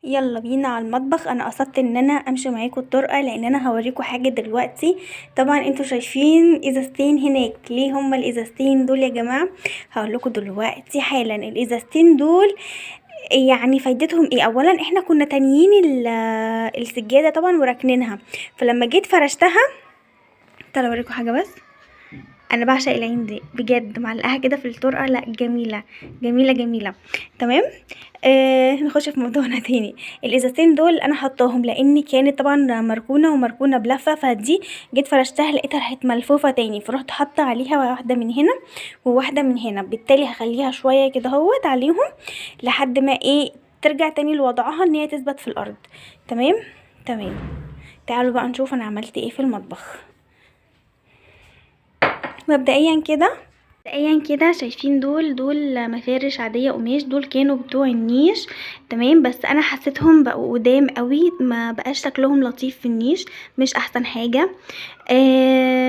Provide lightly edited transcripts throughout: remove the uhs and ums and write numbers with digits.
يلا بينا على المطبخ. انا قصدت ان انا امشي معاكم الطرقه لان انا هوريكم حاجه دلوقتي. طبعا انتوا شايفين ازازتين هناك، ليه هما الازازتين دول يا جماعه؟ هقول لكم دلوقتي حالا. الازازتين دول يعني فايدتهم ايه؟ اولا احنا كنا تانيين السجاده طبعا وراكنينها، فلما جيت فرشتها، تعالوا اوريكم حاجه بس. انا بعشق العين دي بجد، معلقاها كده في الطرقه، لا جميله جميله جميله. تمام. نخش في موضوعنا تاني. الازازتين دول انا حطاهم لاني كانت طبعا مركونه ومركونه بلفه، فدي جيت فرشتها لقيتها راحت ملفوفه تاني، فرحت حاطه عليها واحده من هنا وواحده من هنا. بالتالي هخليها شويه كده اهوت عليهم لحد ما ايه ترجع تاني لوضعها ان هي تثبت في الارض. تمام. تمام. تعالوا بقى نشوف انا عملت ايه في المطبخ. مبدئيا كده شايفين دول مفارش عاديه قماش، دول كانوا بتوع النيش. تمام. بس انا حسيتهم بقوا قدام قوي، ما بقاش شكلهم لطيف في النيش، مش احسن حاجه.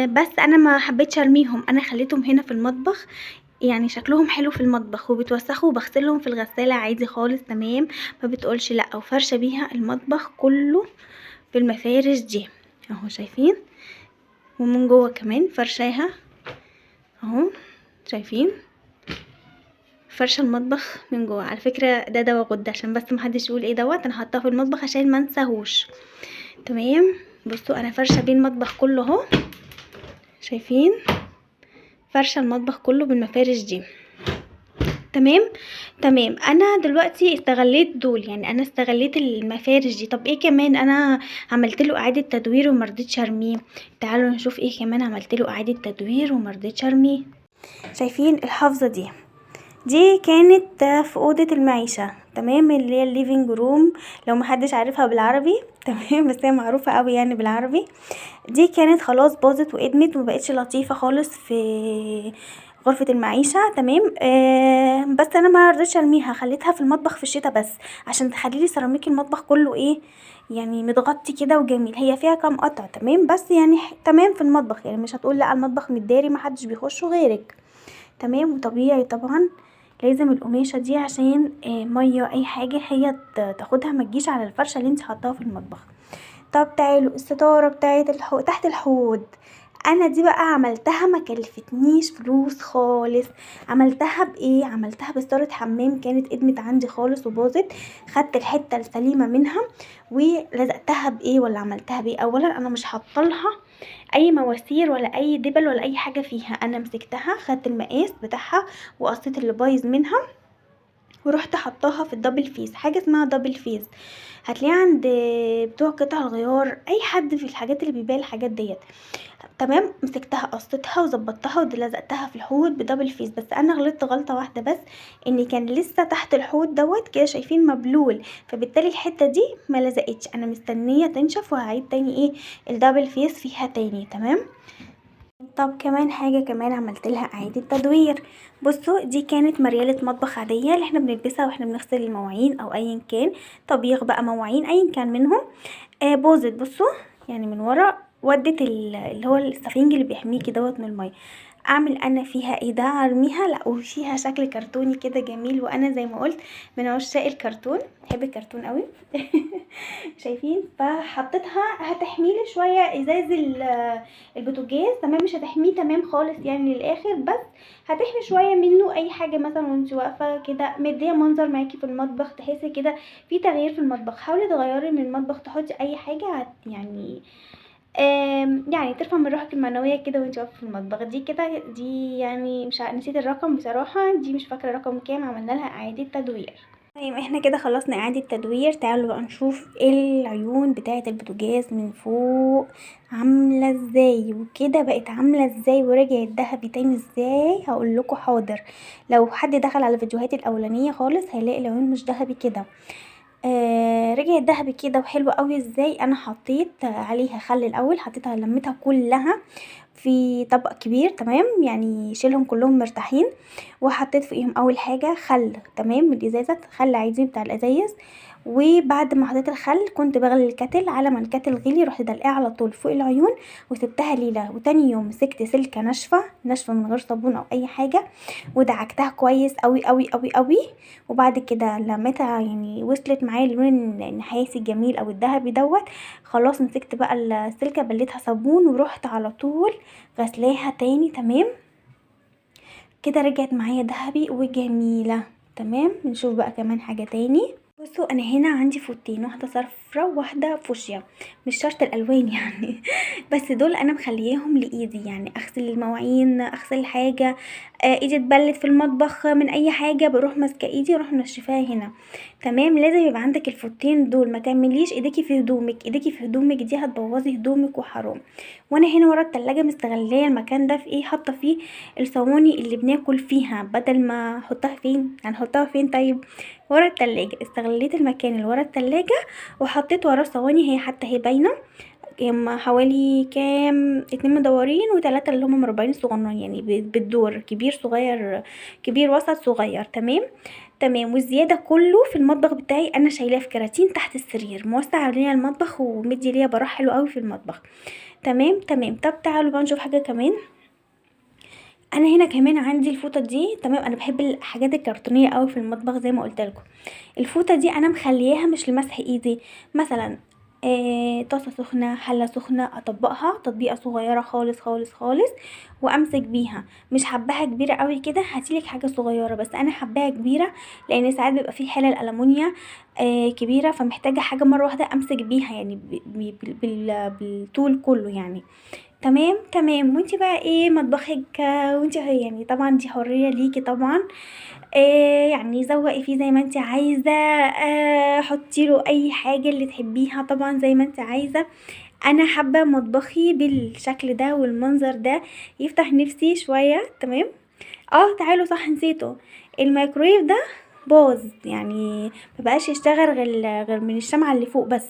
بس انا ما حبيتش ارميهم، انا خليتهم هنا في المطبخ. يعني شكلهم حلو في المطبخ وبتوسخوا وبغسلهم في الغساله عادي خالص. تمام. ما بتقولش لا، وفرشه بيها المطبخ كله في المفارش دي اهو شايفين، ومن جوه كمان فرشاها اهو شايفين. فرشه المطبخ من جوه على فكره ده دوا غده، عشان بس محدش يقول ايه دوت، انا حاطاه في المطبخ عشان ما انساهوش. تمام. بصوا انا فرشه بيه المطبخ كله اهو شايفين، فرشه المطبخ كله بالمفارش دي. تمام. تمام. انا دلوقتي استغليت دول، يعني انا استغليت المفارش دي. طب ايه كمان انا عملت له اعاده تدوير ومرضتش ارميه؟ تعالوا نشوف ايه كمان عملت له اعاده تدوير ومرضتش ارميه. شايفين الحافظه دي كانت في أوضة المعيشة. تمام. اللي هي الليفينج روم لو محدش عارفها بالعربي. تمام. بس هي معروفة قوي يعني بالعربي. دي كانت خلاص باظت وادمت ومبقتش لطيفة خالص في غرفة المعيشة. تمام. بس انا ما رضيتش ارميها، خليتها في المطبخ في الشتاء بس عشان تخليلي سيراميك المطبخ كله ايه يعني متغطي كده وجميل. هي فيها كام قطع تمام، بس يعني تمام في المطبخ، يعني مش هتقول لا المطبخ متداري محدش بيخشه غيرك. تمام. وطبيعي طبعا لازم القماشة دي عشان مية اي حاجة هي تاخدها ما تجيش على الفرشة اللي انت حطاها في المطبخ. طب تعالوا الستارة بتاعت تحت الحوض، انا دي بقى عملتها ما كلفتنيش فلوس خالص. عملتها بايه؟ عملتها بستارة حمام كانت ادمت عندي خالص وباظت. خدت الحتة السليمة منها ولزقتها بايه ولا عملتها بايه؟ اولا انا مش حاطلها اي مواسير ولا اي دبل ولا اي حاجه فيها، انا مسكتها خدت المقاس بتاعها وقصيت اللي بايظ منها ورحت حطاها في الدبل فيس. حاجه اسمها دبل فيس هتلاقيها عند بتوع قطع الغيار، اي حد في الحاجات اللي بيبيع الحاجات ديت. تمام. مسكتها قصيتها وظبطتها ولزقتها في الحوض بدبل فيس. بس انا غلطت غلطه واحده بس، ان كان لسه تحت الحوض دوت كده شايفين مبلول، فبالتالي الحته دي ما لزقتش. انا مستنيه تنشف وهعيد تاني ايه الدبل فيس فيها تاني. تمام. طب كمان حاجة كمان عملت لها اعادة تدوير. بصوا دي كانت مريالة مطبخ عادية اللي احنا بنلبسها واحنا بنغسل المواعين او ايا كان، طبيخ بقى مواعين ايا كان منهم. باظت. بصوا يعني من ورا ودت اللي هو السفنج اللي بيحميكي دوت من المية. اعمل انا فيها ايه ده؟ ارميها؟ لا، وفيها شكل كرتوني كده جميل، وانا زي ما قلت من عشاق الكرتون، بحب الكرتون قوي. شايفين؟ فحطيتها هتحميلي شويه ازاز البوتاجاز. تمام. مش هتحميه تمام خالص يعني للاخر، بس هتحمي شويه منه اي حاجه مثلا وانت واقفه كده مديه منظر معاكي في المطبخ، تحسي كده في تغيير في المطبخ. حاولي تغيري من المطبخ، تحطي اي حاجه يعني ترفع من روحك المعنويه كده وانت واقفه في المطبخ. دي كده دي يعني مش نسيت الرقم بصراحه، دي مش فاكره رقم كام عملنا لها اعاده تدوير. طيب احنا كده خلصنا اعادة تدوير. تعالوا بقى نشوف العيون بتاعة البوتاجاز من فوق عاملة ازاي وكده بقت عاملة ازاي ورجعت ذهبي تاني ازاي. هقول لكم حاضر. لو حد دخل على الفيديوهات الاولانية خالص هيلاقي العيون مش ذهبي كده. رجعت ذهبي كده وحلوة قوي ازاي. انا حطيت عليها خل الاول، حطيتها لميتها كلها في طبق كبير. تمام. يعني شيلهم كلهم مرتاحين. وحطيت فيهم اول حاجة خل. تمام. من الازازة خل عادي بتاع الازايز، وبعد ما حطيت الخل كنت بغلي الكتل، على ما الكتل غلي رحت دلقاه على طول فوق العيون وسبتها ليله. وتاني يوم مسكت سلكه ناشفه ناشفه من غير صابون او اي حاجه ودعكتها كويس قوي قوي قوي قوي. وبعد كده لميتها يعني وصلت معايا اللون النحاسي الجميل او الذهبي دوت. خلاص مسكت بقى السلكه بليتها صابون ورحت على طول غسلاها تاني. تمام كده رجعت معايا ذهبي وجميله. تمام نشوف بقى كمان حاجه تاني. بصوا انا هنا عندي فوطين، واحده صفرا وواحده فوشيا، مش شرط الالوان يعني بس دول انا مخلياهم لايدي، يعني اغسل المواعين اغسل حاجه ايدي اتبلت في المطبخ من اي حاجه بروح ماسكه ايدي اروح منشفاها هنا. تمام لازم يبقى عندك الفوطين دول، ما تعمليش ايديكي في هدومك، ايديكي في هدومك دي هتبوظي هدومك وحرام. وانا هنا ورا التلاجة مستغليه المكان ده في ايه، حاطه فيه الصواني اللي بناكل فيها، بدل ما احطها فين هنحطها فين طيب ورا التلاجة. استغليت المكان اللي ورا التلاجة وحطيت وراه صواني، هي حتى هي باينه هم حوالي كام 2 مدورين و3 اللي هم مربعين صغننين، يعني بالدور كبير صغير كبير وسط صغير. تمام تمام. والزياده كله في المطبخ بتاعي انا شايلاه في كراتين تحت السرير، موسع عليا المطبخ ومدي ليا براح حلو قوي في المطبخ. تمام تمام. طب تعالوا بقى نشوف حاجه كمان. انا هنا كمان عندي الفوطه دي. تمام انا بحب الحاجات الكرتونيه قوي في المطبخ زي ما قلت لكم. الفوطه دي انا مخلياها مش لمسح ايدي، مثلا طاسه سخنه حله سخنه اطبقها تطبيقه صغيره خالص خالص خالص وامسك بيها. مش حباها كبيره قوي كده، هاتيلك حاجه صغيره، بس انا حباها كبيره لان ساعات بيبقى في حلل الالومنيا كبيره فمحتاجه حاجه مره واحده امسك بيها، يعني بالطول كله يعني. تمام تمام. وانتي بقى ايه مطبخك وانتي يعني طبعا دي حرية ليكي طبعا. يعني زوقي فيه زي ما انتي عايزة، حطي له اي حاجة اللي تحبيها طبعا زي ما انتي عايزة. انا حابة مطبخي بالشكل ده والمنظر ده يفتح نفسي شوية. تمام. تعالوا صح نسيته، الميكرويف ده باظ يعني مبقاش يشتغل غير من الشمعة اللي فوق بس.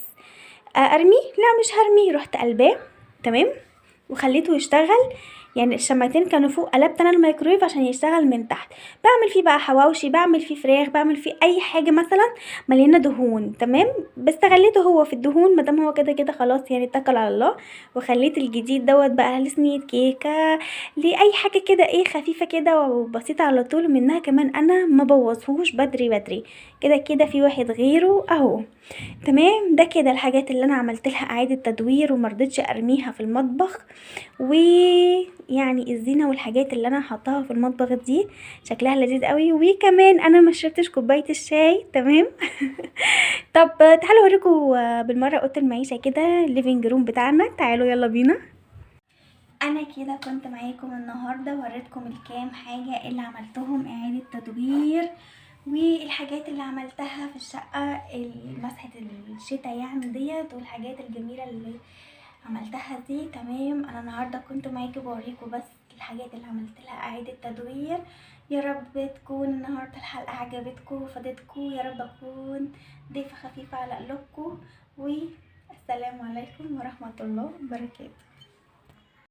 ارمي؟ لا مش هرمي، رحت قلباه. تمام وخليته يشتغل، يعني الشمعتين كانوا فوق قلبت انا الميكرويف عشان يشتغل من تحت. بعمل فيه بقى حواوشي، بعمل فيه فراخ، بعمل فيه اي حاجه مثلا مليانه دهون. تمام استغليته هو في الدهون مادام هو كده كده خلاص يعني اتكل على الله. وخليت الجديد دوت بقى لصينيه كيكه لاي حاجه كده ايه خفيفه كده وبسيطه على طول منها. كمان انا ما بوظهوش بدري بدري، كده كده في واحد غيره اهو. تمام ده كده الحاجات اللي انا عملت لها اعاده تدوير ومرضتش ارميها في المطبخ. ويعني الزينه والحاجات اللي انا حطاها في المطبخ دي شكلها لذيذ قوي. وكمان انا ما شربتش كوبايه الشاي. تمام طب تعالوا اوريكم بالمره اوضه المعيشه كده الليفينج روم بتاعنا، تعالوا يلا بينا. انا كده كنت معاكم النهارده وريتكم الكام حاجه اللي عملتهم اعاده تدوير والحاجات اللي عملتها في الشقه مسحه الشتاء يعني ديت والحاجات الجميله اللي عملتها دي. تمام انا النهارده كنت معاكم بوريكم بس الحاجات اللي عملت لها اعاده تدوير. يا رب تكون النهارده الحلقه عجبتكم وفادتكم، يا رب اكون ضيفه خفيفه على قلوبكم. والسلام عليكم ورحمه الله وبركاته.